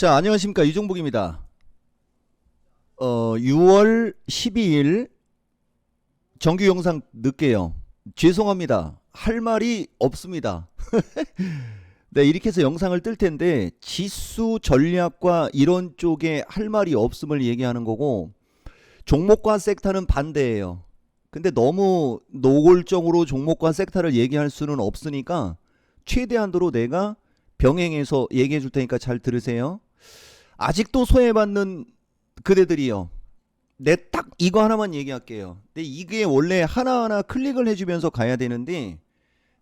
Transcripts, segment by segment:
자, 안녕하십니까. 이종복입니다. 6월 12일 정규 영상 늦게요. 죄송합니다. 할 말이 없습니다. 네, 이렇게 해서 영상을 뜰 텐데 지수 전략과 이런 쪽에 할 말이 없음을 얘기하는 거고, 종목과 섹터는 반대예요. 근데 너무 노골적으로 종목과 섹터를 얘기할 수는 없으니까 최대한도로 내가 병행해서 얘기해 줄 테니까 잘 들으세요. 아직도 소외받는 그대들이요. 내 딱 이거 하나만 얘기할게요. 근데 이게 원래 하나하나 클릭을 해주면서 가야 되는데,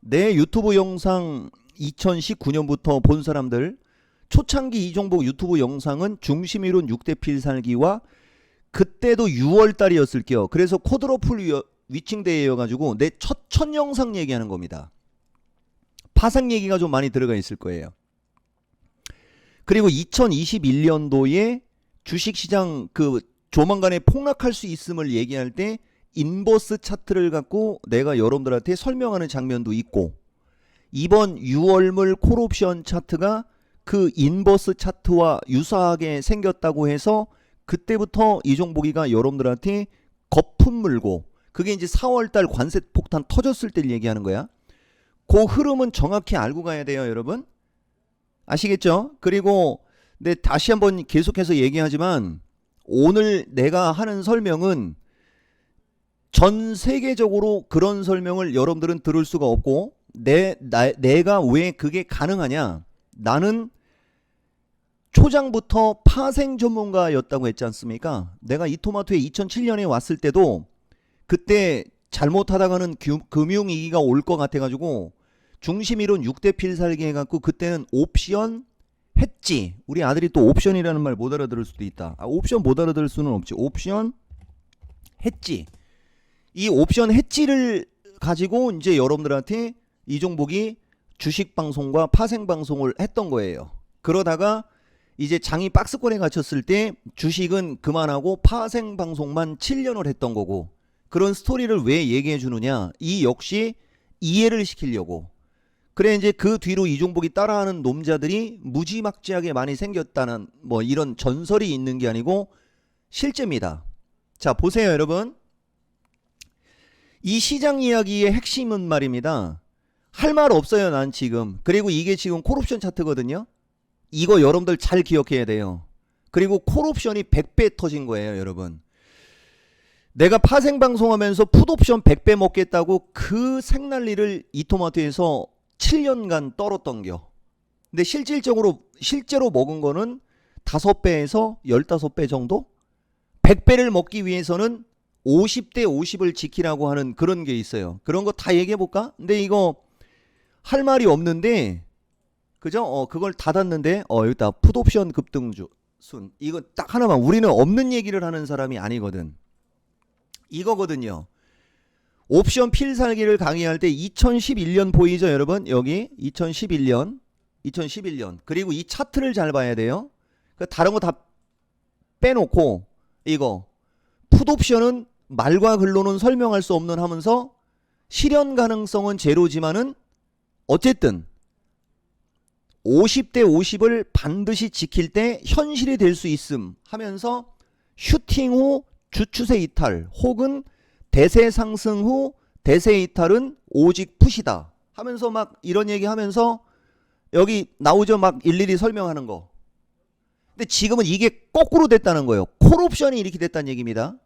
내 유튜브 영상 2019년부터 본 사람들, 초창기 이종복 유튜브 영상은 중심이론 6대 필살기와 그때도 6월달이었을게요. 그래서 쿼드러플 위칭대회여가지고 내 첫 영상 얘기하는 겁니다. 파상 얘기가 좀 많이 들어가 있을 거예요. 그리고 2021년도에 주식시장 조만간에 폭락할 수 있음을 얘기할 때 인버스 차트를 갖고 내가 여러분들한테 설명하는 장면도 있고, 이번 6월물 콜옵션 차트가 그 인버스 차트와 유사하게 생겼다고 해서 그때부터 이종복이가 여러분들한테 거품 물고, 그게 이제 4월달 관세 폭탄 터졌을 때 얘기하는 거야. 그 흐름은 정확히 알고 가야 돼요, 여러분. 아시겠죠? 그리고 네, 다시 한번 계속해서 얘기하지만 오늘 내가 하는 설명은 전 세계적으로 그런 설명을 여러분들은 들을 수가 없고, 내가 왜 그게 가능하냐? 나는 초장부터 파생 전문가였다고 했지 않습니까? 내가 이토마토에 2007년에 왔을 때도 그때 잘못하다가는 금융위기가 올 것 같아가지고 중심이론 6대 필살기 해갖고 그때는 옵션 했지. 우리 아들이 또 옵션이라는 말 못 알아들을 수도 있다. 옵션 못 알아들을 수는 없지. 옵션 했지. 이 옵션 했지를 가지고 이제 여러분들한테 이종복이 주식 방송과 파생 방송을 했던 거예요. 그러다가 이제 장이 박스권에 갇혔을 때 주식은 그만하고 파생 방송만 7년을 했던 거고, 그런 스토리를 왜 얘기해 주느냐? 이 역시 이해를 시키려고. 그래, 이제 그 뒤로 이종복이 따라하는 놈자들이 무지막지하게 많이 생겼다는 뭐 이런 전설이 있는 게 아니고 실제입니다. 자, 보세요, 여러분. 이 시장 이야기의 핵심은 말입니다. 할 말 없어요, 난 지금. 그리고 이게 지금 콜옵션 차트거든요. 이거 여러분들 잘 기억해야 돼요. 그리고 콜옵션이 100배 터진 거예요, 여러분. 내가 파생 방송하면서 풋옵션 100배 먹겠다고 그 생난리를 이토마토에서 7년간 떨었던겨. 근데 실제로 먹은 거는 5배에서 15배 정도? 100배를 먹기 위해서는 50대 50을 지키라고 하는 그런 게 있어요. 그런 거 다 얘기해 볼까? 근데 이거 할 말이 없는데, 그죠? 그걸 닫았는데, 여기다 풋옵션 급등주 순. 이거 딱 하나만, 우리는 없는 얘기를 하는 사람이 아니거든. 이거거든요. 옵션 필살기를 강의할 때 2011년 보이죠, 여러분? 여기 2011년. 그리고 이 차트를 잘 봐야 돼요. 다른 거 다 빼놓고 이거 풋옵션은 말과 글로는 설명할 수 없는 하면서 실현 가능성은 제로지만은 어쨌든 50대 50을 반드시 지킬 때 현실이 될 수 있음 하면서 슈팅 후 주추세 이탈 혹은 대세 상승 후 대세 이탈은 오직 풋이다 하면서 막 이런 얘기 하면서 여기 나오죠, 막 일일이 설명하는 거. 근데 지금은 이게 거꾸로 됐다는 거예요. 콜옵션이 이렇게 됐다는 얘기입니다.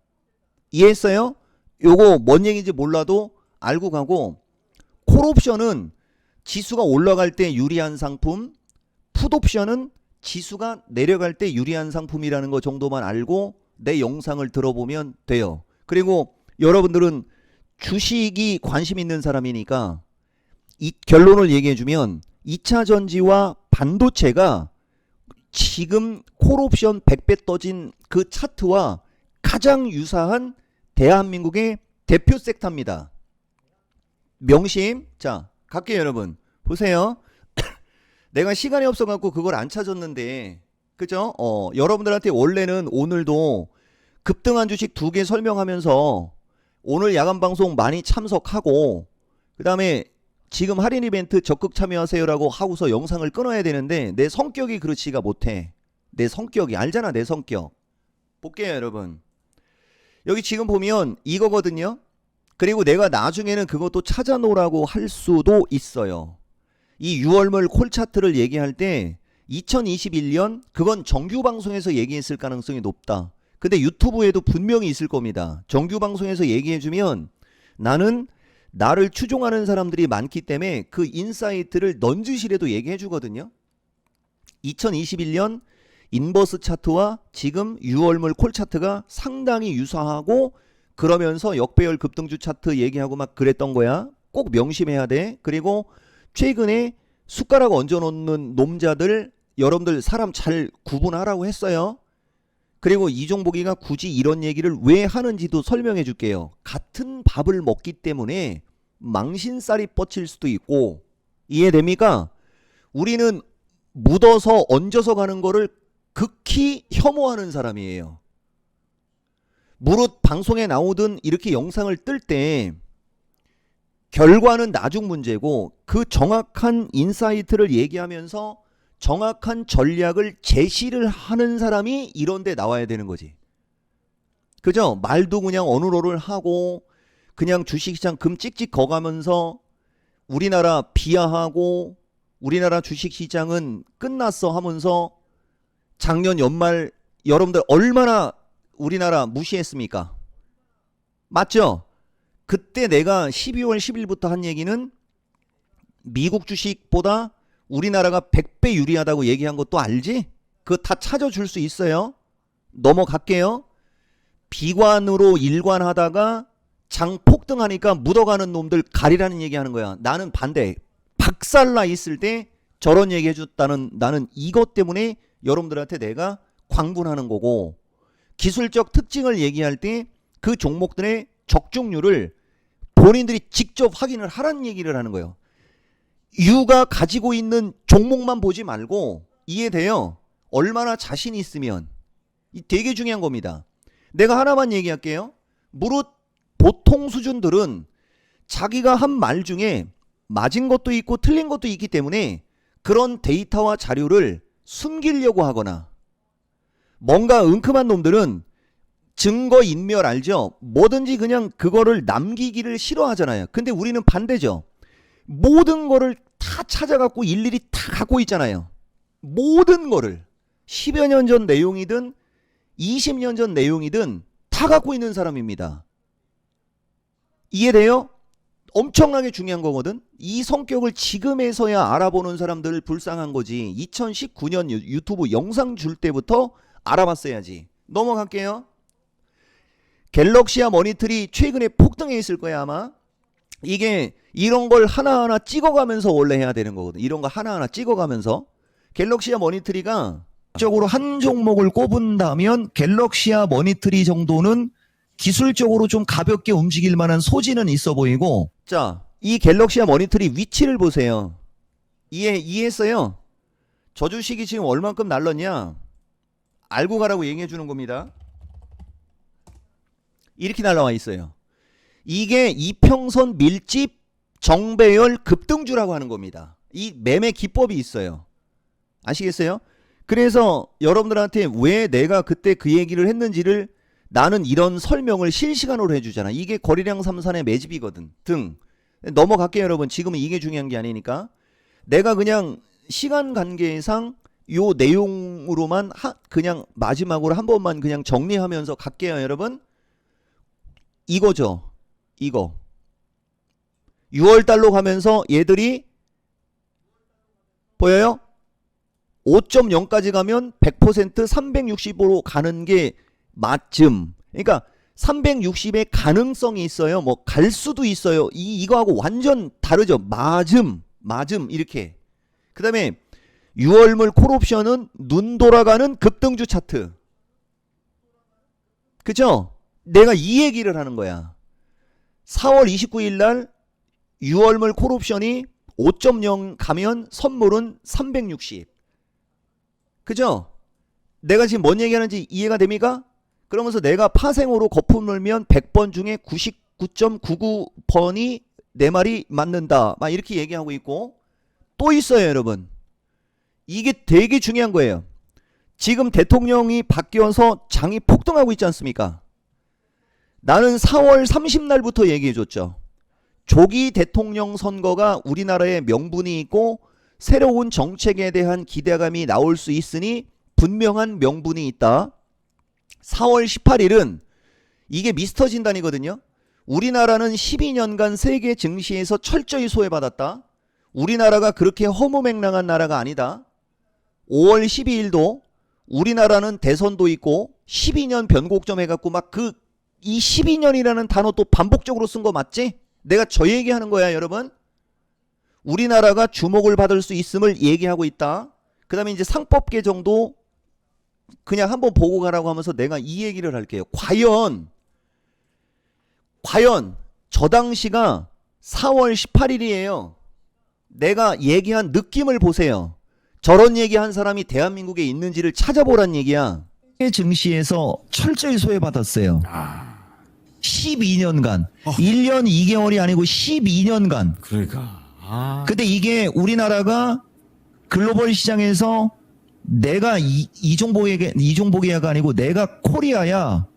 이해했어요? 요거 뭔 얘기인지 몰라도 알고 가고, 콜옵션은 지수가 올라갈 때 유리한 상품, 풋옵션은 지수가 내려갈 때 유리한 상품이라는 거 정도만 알고 내 영상을 들어보면 돼요. 그리고 여러분들은 주식이 관심 있는 사람이니까 이 결론을 얘기해주면 2차 전지와 반도체가 지금 콜옵션 100배 떠진 그 차트와 가장 유사한 대한민국의 대표 섹터입니다. 명심. 자, 갈게요, 여러분. 보세요. 내가 시간이 없어갖고 그걸 안 찾았는데, 그죠? 여러분들한테 원래는 오늘도 급등한 주식 2개 설명하면서 오늘 야간 방송 많이 참석하고, 그 다음에 지금 할인 이벤트 적극 참여하세요라고 하고서 영상을 끊어야 되는데 내 성격이 그렇지가 못해. 내 성격이 알잖아. 내 성격. 볼게요 여러분. 여기 지금 보면 이거거든요. 그리고 내가 나중에는 그것도 찾아놓으라고 할 수도 있어요. 이 6월물 콜 차트를 얘기할 때 2021년 그건 정규 방송에서 얘기했을 가능성이 높다. 근데 유튜브에도 분명히 있을 겁니다. 정규 방송에서 얘기해주면 나는 나를 추종하는 사람들이 많기 때문에 그 인사이트를 넌지시라도 얘기해주거든요. 2021년 인버스 차트와 지금 6월물 콜 차트가 상당히 유사하고 그러면서 역배열 급등주 차트 얘기하고 막 그랬던 거야. 꼭 명심해야 돼. 그리고 최근에 숟가락 얹어놓는 놈자들 여러분들 사람 잘 구분하라고 했어요. 그리고 이종복이가 굳이 이런 얘기를 왜 하는지도 설명해 줄게요. 같은 밥을 먹기 때문에 망신살이 뻗칠 수도 있고 이해됩니까? 우리는 묻어서 얹어서 가는 거를 극히 혐오하는 사람이에요. 무릇 방송에 나오든 이렇게 영상을 뜰 때 결과는 나중 문제고 그 정확한 인사이트를 얘기하면서 정확한 전략을 제시를 하는 사람이 이런 데 나와야 되는 거지. 그죠? 말도 그냥 어눌어눌 하고 그냥 주식시장 금 찍찍 거가면서 우리나라 비하하고 우리나라 주식시장은 끝났어 하면서 작년 연말 여러분들 얼마나 우리나라 무시했습니까? 맞죠? 그때 내가 12월 10일부터 한 얘기는 미국 주식보다 우리나라가 100배 유리하다고 얘기한 것도 알지? 그거 다 찾아줄 수 있어요. 넘어갈게요. 비관으로 일관하다가 장 폭등하니까 묻어가는 놈들 가리라는 얘기하는 거야. 나는 반대. 박살나 있을 때 저런 얘기 해줬다는 나는 이것 때문에 여러분들한테 내가 광분하는 거고 기술적 특징을 얘기할 때 그 종목들의 적중률을 본인들이 직접 확인을 하라는 얘기를 하는 거예요. 유가 가지고 있는 종목만 보지 말고 이해돼요? 얼마나 자신 있으면 이 되게 중요한 겁니다. 내가 하나만 얘기할게요. 무릇 보통 수준들은 자기가 한 말 중에 맞은 것도 있고 틀린 것도 있기 때문에 그런 데이터와 자료를 숨기려고 하거나 뭔가 은큼한 놈들은 증거 인멸 알죠? 뭐든지 그냥 그거를 남기기를 싫어하잖아요. 근데 우리는 반대죠. 모든 거를 다 찾아갖고 일일이 다 갖고 있잖아요. 모든 거를 10여 년 전 내용이든 20년 전 내용이든 다 갖고 있는 사람입니다. 이해돼요? 엄청나게 중요한 거거든. 이 성격을 지금에서야 알아보는 사람들 불쌍한 거지. 2019년 유튜브 영상 줄 때부터 알아봤어야지. 넘어갈게요. 갤럭시와 머니터리 최근에 폭등해 있을 거야 아마. 이게 이런 걸 하나하나 찍어가면서 원래 해야 되는 거거든. 이런 거 하나하나 찍어가면서. 갤럭시와 머니터리가 적으로 한 종목을 꼽은다면 갤럭시와 머니터리 정도는 기술적으로 좀 가볍게 움직일 만한 소지는 있어 보이고. 자, 이 갤럭시와 머니터리 위치를 보세요. 이해했어요? 저 주식이 지금 얼만큼 날랐냐? 알고 가라고 얘기해 주는 겁니다. 이렇게 날라와 있어요. 이게 이평선 밀집 정배열 급등주라고 하는 겁니다. 이 매매 기법이 있어요. 아시겠어요? 그래서 여러분들한테 왜 내가 그때 그 얘기를 했는지를 나는 이런 설명을 실시간으로 해주잖아. 이게 거래량 삼산의 매집이거든. 등. 넘어갈게요 여러분. 지금은 이게 중요한 게 아니니까. 내가 그냥 시간 관계상 요 내용으로만 그냥 마지막으로 한 번만 그냥 정리하면서 갈게요 여러분. 이거죠. 이거 6월달로 가면서 얘들이 보여요? 5.0까지 가면 100% 360으로 가는 게 맞음. 그러니까 360의 가능성이 있어요. 뭐 갈 수도 있어요. 이거하고 완전 다르죠. 맞음 이렇게. 그 다음에 6월물 콜옵션은 눈 돌아가는 급등주 차트. 그죠? 내가 이 얘기를 하는 거야. 4월 29일 날 6월물 콜옵션이 5.0 가면 선물은 360. 그죠? 내가 지금 뭔 얘기하는지 이해가 됩니까? 그러면서 내가 파생으로 거품 놀면 100번 중에 99.99번이 내 말이 맞는다. 막 이렇게 얘기하고 있고 또 있어요 여러분. 이게 되게 중요한 거예요. 지금 대통령이 바뀌어서 장이 폭등하고 있지 않습니까? 나는 4월 30날부터 얘기해줬죠. 조기 대통령 선거가 우리나라의 명분이 있고 새로운 정책에 대한 기대감이 나올 수 있으니 분명한 명분이 있다. 4월 18일은 이게 미스터 진단이거든요. 우리나라는 12년간 세계 증시에서 철저히 소외받았다. 우리나라가 그렇게 허무맹랑한 나라가 아니다. 5월 12일도 우리나라는 대선도 있고 12년 변곡점 해갖고 막 이 12년이라는 단어 또 반복적으로 쓴 거 맞지? 내가 저 얘기하는 거야 여러분. 우리나라가 주목을 받을 수 있음을 얘기하고 있다. 그 다음에 이제 상법 개정도 그냥 한번 보고 가라고 하면서 내가 이 얘기를 할게요. 과연 저 당시가 4월 18일이에요. 내가 얘기한 느낌을 보세요. 저런 얘기한 사람이 대한민국에 있는지를 찾아보란 얘기야. 증시에서 철저히 소외받았어요. 12년간 1년 2개월이 아니고 12년간. 그러니까. 근데 이게 우리나라가 글로벌 시장에서 내가 이종복이야가 아니고 내가 코리아야.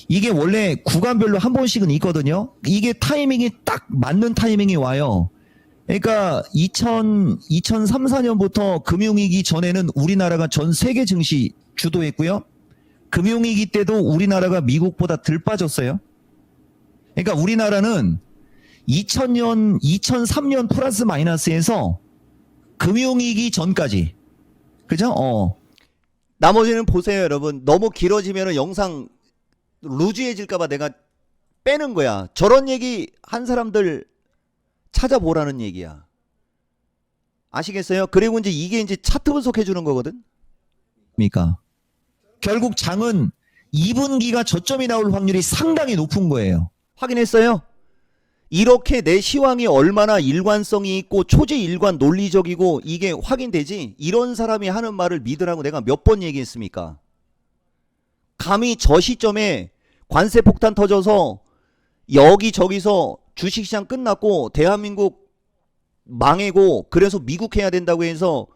이게 원래 구간별로 한 번씩은 있거든요. 이게 타이밍이 딱 맞는 타이밍이 와요. 그러니까 2003, 4년부터 금융위기 전에는 우리나라가 전 세계 증시 주도했고요. 금융위기 때도 우리나라가 미국보다 덜 빠졌어요. 그러니까 우리나라는 2000년, 2003년 플러스 마이너스에서 금융위기 전까지. 그죠? 나머지는 보세요 여러분. 너무 길어지면 영상 루즈해질까봐 내가 빼는 거야. 저런 얘기 한 사람들 찾아보라는 얘기야. 아시겠어요? 그리고 이제 이게 이제 차트 분석해 주는 거거든. 그러니까 결국 장은 2분기가 저점이 나올 확률이 상당히 높은 거예요. 확인했어요? 이렇게 내 시황이 얼마나 일관성이 있고 초지일관 논리적이고 이게 확인되지? 이런 사람이 하는 말을 믿으라고 내가 몇 번 얘기했습니까? 감히 저 시점에 관세 폭탄 터져서 여기저기서 주식시장 끝났고 대한민국 망해고 그래서 미국 해야 된다고 해서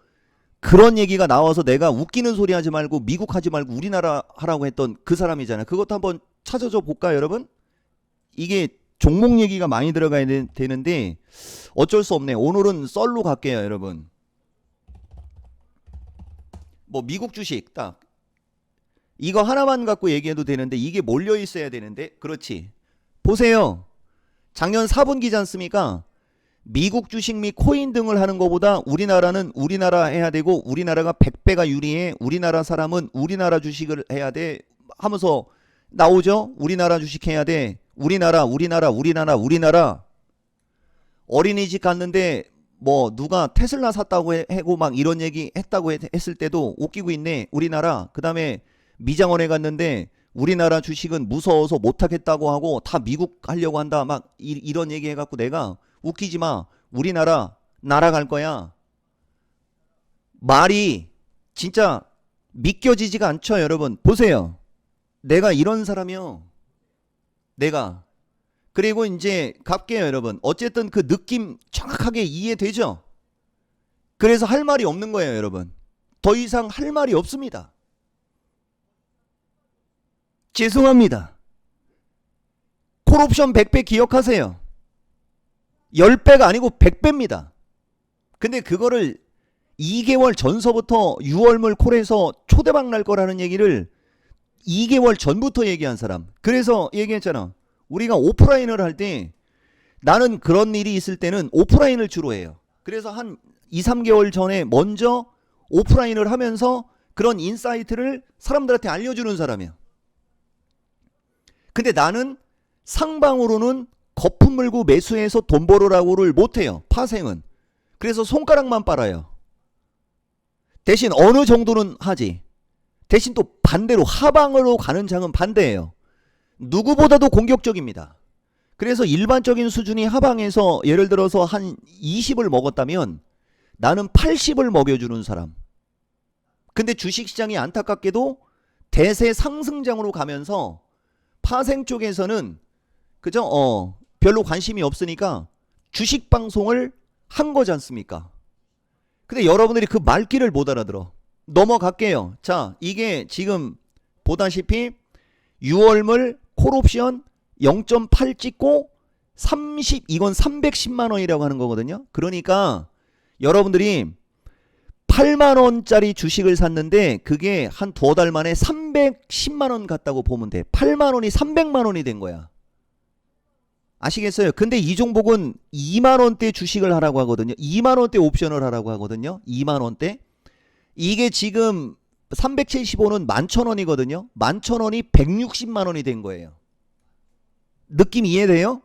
그런 얘기가 나와서 내가 웃기는 소리 하지 말고 미국 하지 말고 우리나라 하라고 했던 그 사람이잖아요. 그것도 한번 찾아줘 볼까요 여러분? 이게 종목 얘기가 많이 들어가야 되는데 어쩔 수 없네. 오늘은 썰로 갈게요 여러분. 뭐 미국 주식 딱 이거 하나만 갖고 얘기해도 되는데 이게 몰려 있어야 되는데. 그렇지. 보세요. 작년 4분기지 않습니까? 미국 주식 및 코인 등을 하는 것보다 우리나라는 우리나라 해야 되고 우리나라가 100배가 유리해. 우리나라 사람은 우리나라 주식을 해야 돼 하면서 나오죠. 우리나라 주식 해야 돼. 우리나라. 어린이집 갔는데 뭐 누가 테슬라 샀다고 하고 막 이런 얘기 했다고 했을 때도 웃기고 있네. 우리나라. 그 다음에 미장원에 갔는데 우리나라 주식은 무서워서 못하겠다고 하고 다 미국 하려고 한다 막 이런 얘기 해갖고 내가 웃기지 마. 우리나라 날아갈 거야. 말이 진짜 믿겨지지가 않죠 여러분. 보세요. 내가 이런 사람이요. 내가. 그리고 이제 갈게요 여러분. 어쨌든 그 느낌 정확하게 이해되죠? 그래서 할 말이 없는 거예요 여러분. 더 이상 할 말이 없습니다. 죄송합니다. 콜옵션 100배 기억하세요. 10배가 아니고 100배입니다. 근데 그거를 2개월 전서부터 6월물 콜에서 초대박 날 거라는 얘기를 2개월 전부터 얘기한 사람. 그래서 얘기했잖아. 우리가 오프라인을 할 때 나는 그런 일이 있을 때는 오프라인을 주로 해요. 그래서 한 2, 3개월 전에 먼저 오프라인을 하면서 그런 인사이트를 사람들한테 알려주는 사람이야. 근데 나는 상방으로는 거품 물고 매수해서 돈 벌으라고를 못해요. 파생은. 그래서 손가락만 빨아요. 대신 어느 정도는 하지. 대신 또 반대로 하방으로 가는 장은 반대예요. 누구보다도 공격적입니다. 그래서 일반적인 수준이 하방에서 예를 들어서 한 20을 먹었다면 나는 80을 먹여주는 사람. 근데 주식시장이 안타깝게도 대세 상승장으로 가면서 파생 쪽에서는 그죠? 별로 관심이 없으니까 주식 방송을 한 거지 않습니까? 근데 여러분들이 그 말귀를 못 알아들어. 넘어갈게요. 자, 이게 지금 보다시피 6월물 콜옵션 0.8 찍고 이건 310만 원이라고 하는 거거든요. 그러니까 여러분들이 8만 원짜리 주식을 샀는데 그게 한 두어 달 만에 310만 원 갔다고 보면 돼. 8만 원이 300만 원이 된 거야. 아시겠어요? 근데 이 종목은 2만 원대 주식을 하라고 하거든요. 2만 원대 옵션을 하라고 하거든요. 2만 원대. 이게 지금 375는 11,000원이거든요. 11,000원이 160만 원이 된 거예요. 느낌 이해돼요?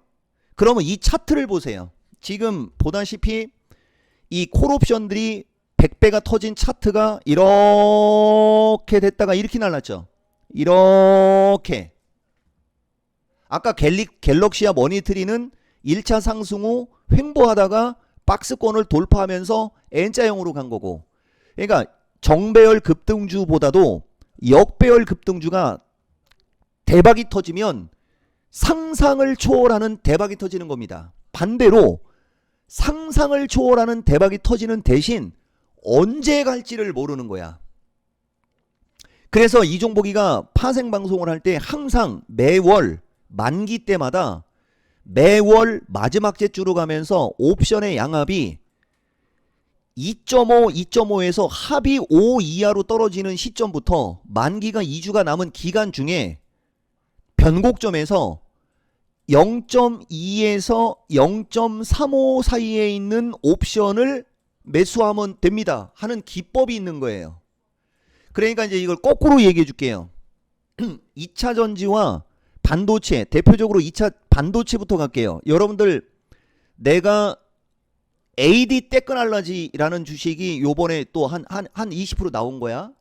그러면 이 차트를 보세요. 지금 보다시피 이 콜옵션들이 100배가 터진 차트가 이렇게 됐다가 이렇게 날랐죠. 이렇게. 아까 갤럭시와 머니트리는 1차 상승 후 횡보하다가 박스권을 돌파하면서 N자형으로 간 거고, 그러니까 정배열 급등주보다도 역배열 급등주가 대박이 터지면 상상을 초월하는 대박이 터지는 겁니다. 반대로 상상을 초월하는 대박이 터지는 대신 언제 갈지를 모르는 거야. 그래서 이종복이가 파생방송을 할 때 항상 매월 만기 때마다 매월 마지막 제주로 가면서 옵션의 양합이 2.5, 2.5에서 합이 5 이하로 떨어지는 시점부터 만기가 2주가 남은 기간 중에 변곡점에서 0.2에서 0.35 사이에 있는 옵션을 매수하면 됩니다 하는 기법이 있는 거예요. 그러니까 이제 이걸 거꾸로 얘기해 줄게요. 2차 전지와 반도체, 대표적으로 2차 반도체부터 갈게요. 여러분들, 내가 AD 테크놀로지라는 주식이 요번에 또 한 20% 나온 거야.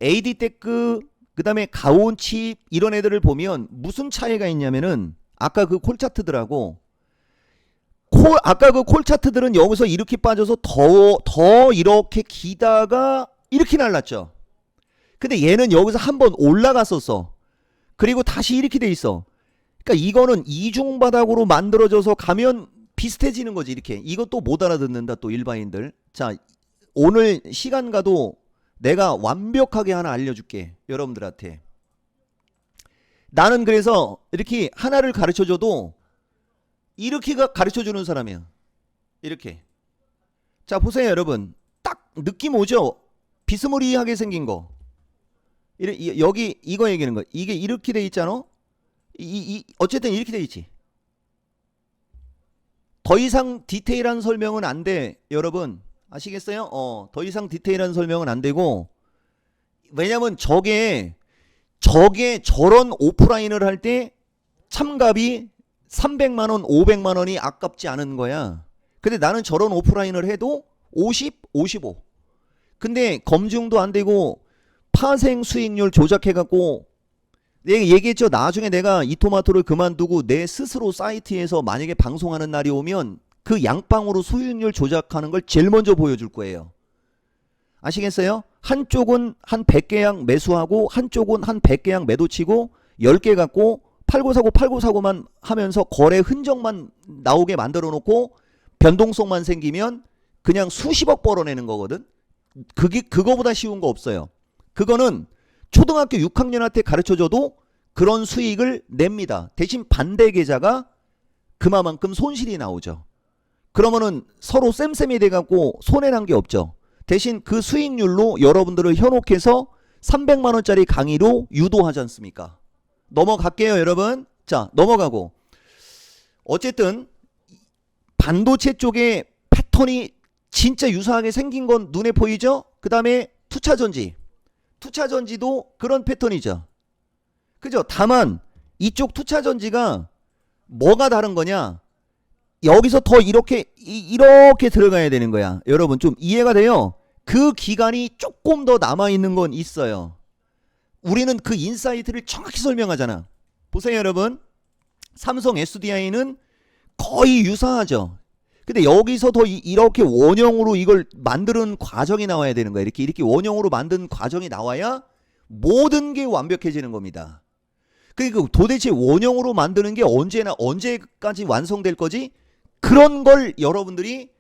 AD 테크, 그 다음에 가온칩 이런 애들을 보면 무슨 차이가 있냐면은 아까 그 콜차트들하고 아까 그 콜차트들은 여기서 이렇게 빠져서 더 이렇게 기다가 이렇게 날랐죠. 근데 얘는 여기서 한번 올라갔었어. 그리고 다시 이렇게 돼 있어. 그러니까 이거는 이중바닥으로 만들어져서 가면 비슷해지는 거지. 이렇게. 이것도 못 알아듣는다 또 일반인들. 자, 오늘 시간 가도 내가 완벽하게 하나 알려줄게 여러분들한테. 나는 그래서 이렇게 하나를 가르쳐줘도 이렇게 가르쳐주는 사람이야. 이렇게. 자, 보세요 여러분. 딱 느낌 오죠? 비스무리하게 생긴 거. 여기 이거 얘기하는 거. 이게 이렇게 돼 있잖아. 어쨌든 이렇게 돼 있지. 더 이상 디테일한 설명은 안 돼, 여러분. 아시겠어요? 더 이상 디테일한 설명은 안 되고, 왜냐면 저게 저런 오프라인을 할 때 참갑이 300만 원, 500만 원이 아깝지 않은 거야. 근데 나는 저런 오프라인을 해도 50, 55. 근데 검증도 안 되고 파생 수익률 조작해갖고 내가 얘기했죠. 나중에 내가 이 토마토를 그만두고 내 스스로 사이트에서 만약에 방송하는 날이 오면 그 양방으로 수익률 조작하는 걸 제일 먼저 보여줄 거예요. 아시겠어요? 한쪽은 한 100개양 매수하고 한쪽은 한 100개양 매도치고 10개 갖고 팔고 사고만 하면서 거래 흔적만 나오게 만들어 놓고 변동성만 생기면 그냥 수십억 벌어내는 거거든. 그거보다 쉬운 거 없어요. 그거는 초등학교 6학년한테 가르쳐줘도 그런 수익을 냅니다. 대신 반대 계좌가 그만큼 손실이 나오죠. 그러면은 서로 쌤쌤이 돼갖고 손해난 게 없죠. 대신 그 수익률로 여러분들을 현혹해서 300만 원짜리 강의로 유도하지 않습니까? 넘어갈게요 여러분. 자, 넘어가고, 어쨌든 반도체 쪽에 패턴이 진짜 유사하게 생긴 건 눈에 보이죠? 그 다음에 투차전지도 그런 패턴이죠. 그죠? 다만 이쪽 투차전지가 뭐가 다른 거냐, 여기서 더 이렇게 들어가야 되는 거야. 여러분 좀 이해가 돼요? 그 기간이 조금 더 남아있는 건 있어요. 우리는 그 인사이트를 정확히 설명하잖아. 보세요 여러분. 삼성 SDI는 거의 유사하죠. 근데 여기서 더 이렇게 원형으로 이걸 만드는 과정이 나와야 되는 거야. 이렇게 원형으로 만든 과정이 나와야 모든 게 완벽해지는 겁니다. 그러니까 도대체 원형으로 만드는 게 언제까지 완성될 거지? 그런 걸 여러분들이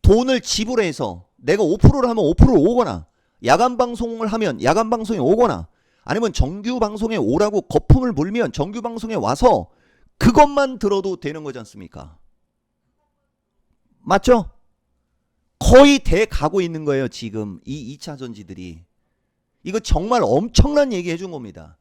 돈을 지불해서 내가 5%를 하면 5%를 오거나 야간 방송을 하면 야간 방송에 오거나 아니면 정규 방송에 오라고 거품을 물면 정규 방송에 와서 그것만 들어도 되는 거지 않습니까? 맞죠? 거의 돼 가고 있는 거예요, 지금 이 2차 전지들이. 이거 정말 엄청난 얘기 해준 겁니다.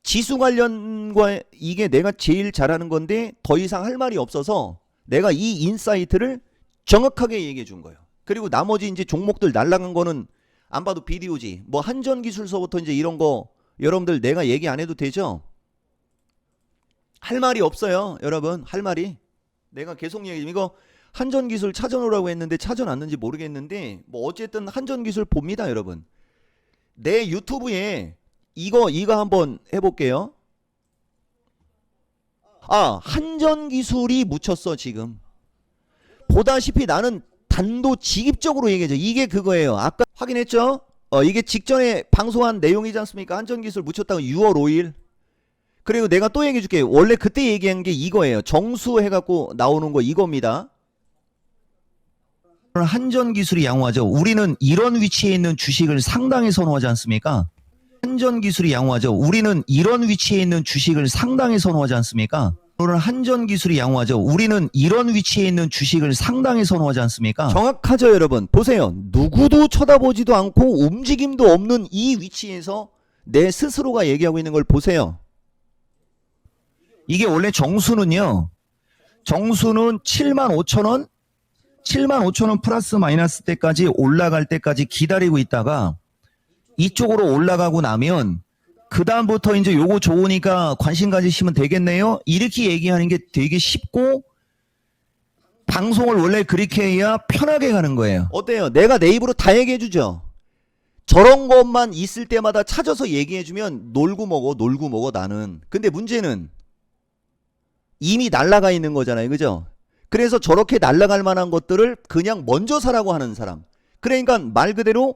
지수 관련과 이게 내가 제일 잘하는 건데 더 이상 할 말이 없어서 내가 이 인사이트를 정확하게 얘기해 준 거예요. 그리고 나머지 이제 종목들 날라간 거는 안 봐도 비디오지. 뭐 한전기술서부터 이제 이런 거 여러분들 내가 얘기 안 해도 되죠? 할 말이 없어요, 여러분. 할 말이. 내가 계속 얘기해. 이거 한전기술 찾아놓으라고 했는데 찾아놨는지 모르겠는데 뭐 어쨌든 한전기술 봅니다, 여러분. 내 유튜브에 이거 한번 해볼게요. 아, 한전기술이 묻혔어 지금. 보다시피 나는 단도직입적으로 얘기하죠. 이게 그거예요. 아까 확인했죠? 이게 직전에 방송한 내용이지 않습니까? 한전기술 묻혔다고 6월 5일. 그리고 내가 또 얘기해 줄게요. 원래 그때 얘기한 게 이거예요. 정수 해갖고 나오는 거 이겁니다. 한전기술이 양호하죠. 우리는 이런 위치에 있는 주식을 상당히 선호하지 않습니까? 한전기술이 양호하죠. 우리는 이런 위치에 있는 주식을 상당히 선호하지 않습니까? 오늘 한전기술이 양호하죠. 우리는 이런 위치에 있는 주식을 상당히 선호하지 않습니까? 정확하죠, 여러분. 보세요. 누구도 쳐다보지도 않고 움직임도 없는 이 위치에서 내 스스로가 얘기하고 있는 걸 보세요. 이게 원래 정수는요. 정수는 75,000원 75,000원 플러스 마이너스 때까지 올라갈 때까지 기다리고 있다가 이쪽으로 올라가고 나면 그 다음부터 이제 요거 좋으니까 관심 가지시면 되겠네요. 이렇게 얘기하는 게 되게 쉽고 방송을 원래 그렇게 해야 편하게 가는 거예요. 어때요? 내가 내 입으로 다 얘기해 주죠. 저런 것만 있을 때마다 찾아서 얘기해 주면 놀고 먹어 나는. 근데 문제는 이미 날아가 있는 거잖아요. 그죠? 그래서 저렇게 날아갈 만한 것들을 그냥 먼저 사라고 하는 사람. 그러니까 말 그대로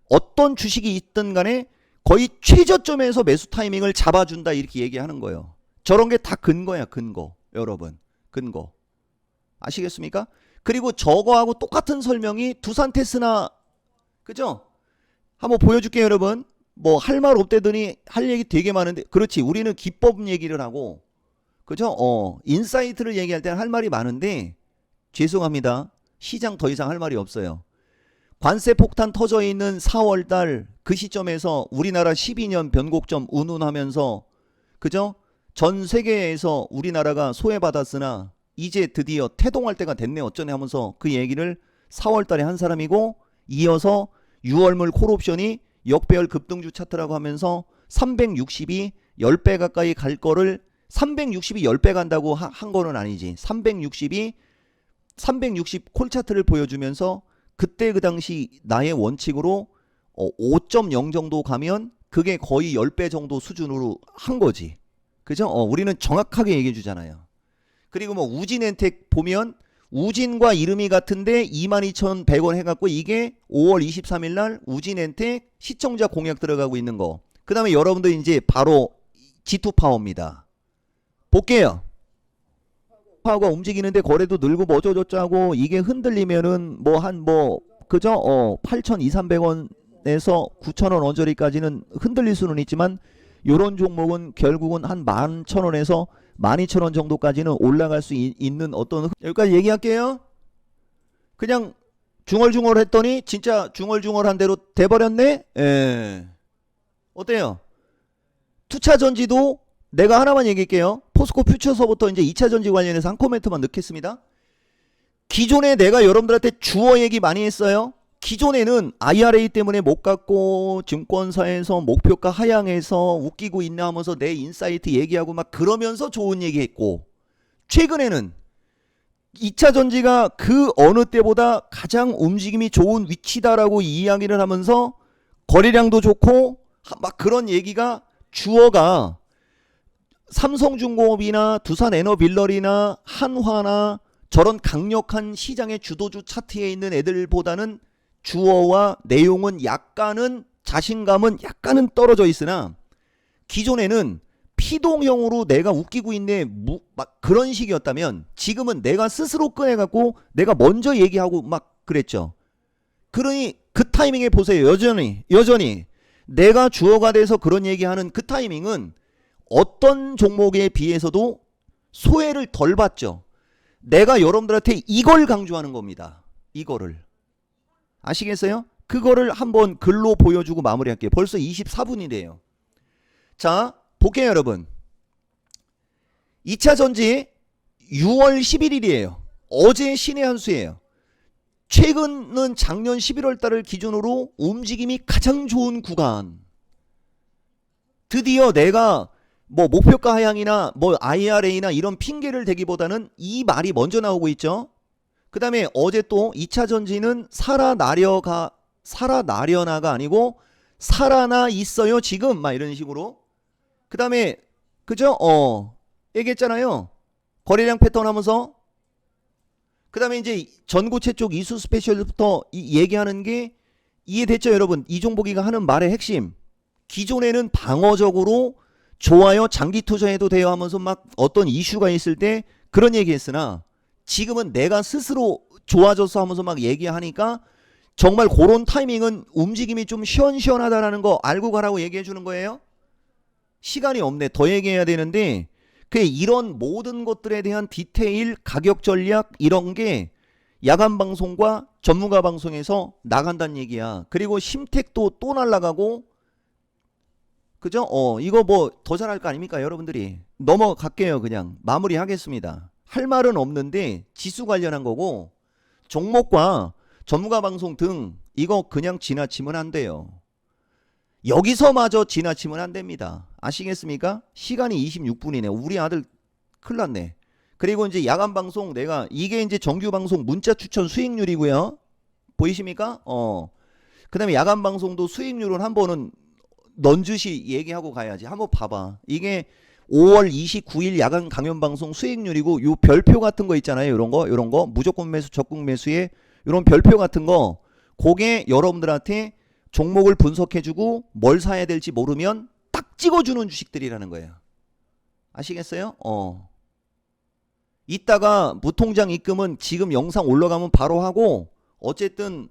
어떤 주식이 있든 간에 거의 최저점에서 매수 타이밍을 잡아준다 이렇게 얘기하는 거예요. 저런 게 다 근거야, 근거. 여러분, 근거. 아시겠습니까? 그리고 저거하고 똑같은 설명이 두산 테스나, 그죠? 한번 보여줄게요, 여러분. 뭐 할 말 없대더니 할 얘기 되게 많은데, 그렇지. 우리는 기법 얘기를 하고, 그죠? 인사이트를 얘기할 때는 할 말이 많은데, 죄송합니다. 시장 더 이상 할 말이 없어요. 관세 폭탄 터져 있는 4월달 그 시점에서 우리나라 12년 변곡점 운운하면서, 그죠? 전 세계에서 우리나라가 소외받았으나 이제 드디어 태동할 때가 됐네 어쩌네 하면서 그 얘기를 4월달에 한 사람이고, 이어서 6월물 콜옵션이 역배열 급등주 차트라고 하면서 360이 10배 가까이 갈 거를 360이 10배 간다고 한 거는 아니지. 360이 360 콜 차트를 보여주면서 그때 그 당시 나의 원칙으로 5.0 정도 가면 그게 거의 10배 정도 수준으로 한 거지. 그죠? 우리는 정확하게 얘기해 주잖아요. 그리고 뭐 우진엔텍 보면 우진과 이름이 같은데 22,100원 해갖고 이게 5월 23일 날 우진엔텍 시청자 공약 들어가고 있는 거. 그 다음에 여러분들 이제 바로 G2파워입니다. 볼게요. 파워가 움직이는데 거래도 늘고 뭐 어쩌고저쩌고 이게 흔들리면은 그죠? 8,200~300원에서 9,000원 언저리까지는 흔들릴 수는 있지만 요런 종목은 결국은 한 11,000원에서 12,000원 정도까지는 올라갈 수 있는 어떤 여기까지 얘기할게요. 그냥 중얼중얼 했더니 진짜 중얼중얼한 대로 돼버렸네. 예. 어때요? 투차전지도 내가 하나만 얘기할게요. 포스코 퓨처서부터 이제 2차전지 관련해서 한 코멘트만 넣겠습니다. 기존에 내가 여러분들한테 주어 얘기 많이 했어요. 기존에는 IRA 때문에 못 갔고 증권사에서 목표가 하향해서 웃기고 있나 하면서 내 인사이트 얘기하고 막 그러면서 좋은 얘기 했고, 최근에는 2차 전지가 그 어느 때보다 가장 움직임이 좋은 위치다라고 이야기를 하면서 거래량도 좋고 막 그런 얘기가 주어가 삼성중공업이나 두산에너빌러리나 한화나 저런 강력한 시장의 주도주 차트에 있는 애들보다는 주어와 내용은 약간은 자신감은 약간은 떨어져 있으나, 기존에는 피동형으로 내가 웃기고 있네 막 그런 식이었다면 지금은 내가 스스로 꺼내갖고 내가 먼저 얘기하고 막 그랬죠. 그러니 그 타이밍에 보세요. 여전히 내가 주어가 돼서 그런 얘기하는 그 타이밍은 어떤 종목에 비해서도 소외를 덜 받죠. 내가 여러분들한테 이걸 강조하는 겁니다. 이거를. 아시겠어요? 그거를 한번 글로 보여주고 마무리할게요. 벌써 24분이래요. 자, 볼게요, 여러분. 2차 전지 6월 11일이에요. 어제 신의 한 수예요. 최근은 작년 11월 달을 기준으로 움직임이 가장 좋은 구간. 드디어 내가 뭐 목표가 하향이나 뭐 IRA나 이런 핑계를 대기보다는 이 말이 먼저 나오고 있죠. 그 다음에 어제 또 2차 전지는 살아나려나가 아니고 살아나 있어요 지금 막 이런 식으로. 그 다음에 그죠? 얘기했잖아요. 거래량 패턴 하면서. 그 다음에 이제 전고체 쪽 이수 스페셜부터 얘기하는 게 이해됐죠 여러분? 이종복이가 하는 말의 핵심. 기존에는 방어적으로 좋아요 장기 투자해도 돼요 하면서 막 어떤 이슈가 있을 때 그런 얘기 했으나 지금은 내가 스스로 좋아졌어 하면서 막 얘기하니까 정말 그런 타이밍은 움직임이 좀 시원시원하다라는 거 알고 가라고 얘기해 주는 거예요. 시간이 없네. 더 얘기해야 되는데 이런 모든 것들에 대한 디테일, 가격 전략 이런 게 야간 방송과 전문가 방송에서 나간다는 얘기야. 그리고 심택도 또 날라가고 그죠? 이거 뭐 더 잘할 거 아닙니까 여러분들이. 넘어갈게요. 그냥 마무리하겠습니다. 할 말은 없는데 지수 관련한 거고 종목과 전문가 방송 등 이거 그냥 지나치면 안 돼요. 여기서마저 지나치면 안 됩니다. 아시겠습니까? 시간이 26분이네. 우리 아들 큰일 났네. 그리고 이제 야간 방송 내가 이게 이제 정규 방송 문자 추천 수익률이고요. 보이십니까? 그 다음에 야간 방송도 수익률은 한 번은 넌주시 얘기하고 가야지. 한번 봐봐. 이게 5월 29일 야간 강연 방송 수익률이고 요 별표 같은 거 있잖아요. 요런 거 무조건 매수 적극 매수에 요런 별표 같은 거 그게 여러분들한테 종목을 분석해주고 뭘 사야 될지 모르면 딱 찍어주는 주식들이라는 거예요. 아시겠어요? 이따가 무통장 입금은 지금 영상 올라가면 바로 하고 어쨌든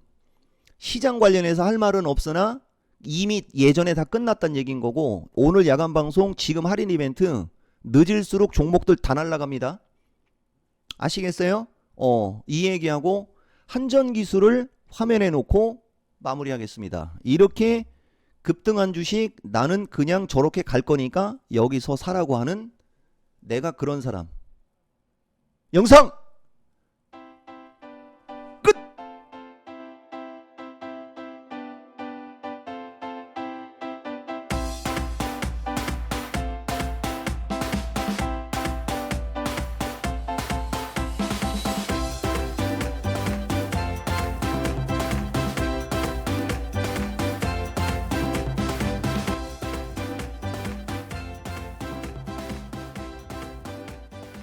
시장 관련해서 할 말은 없으나 이미 예전에 다 끝났다는 얘기인 거고 오늘 야간 방송 지금 할인 이벤트 늦을수록 종목들 다 날라갑니다. 아시겠어요? 이 얘기하고 한전기술을 화면에 놓고 마무리하겠습니다. 이렇게 급등한 주식 나는 그냥 저렇게 갈 거니까 여기서 사라고 하는 내가 그런 사람. 영상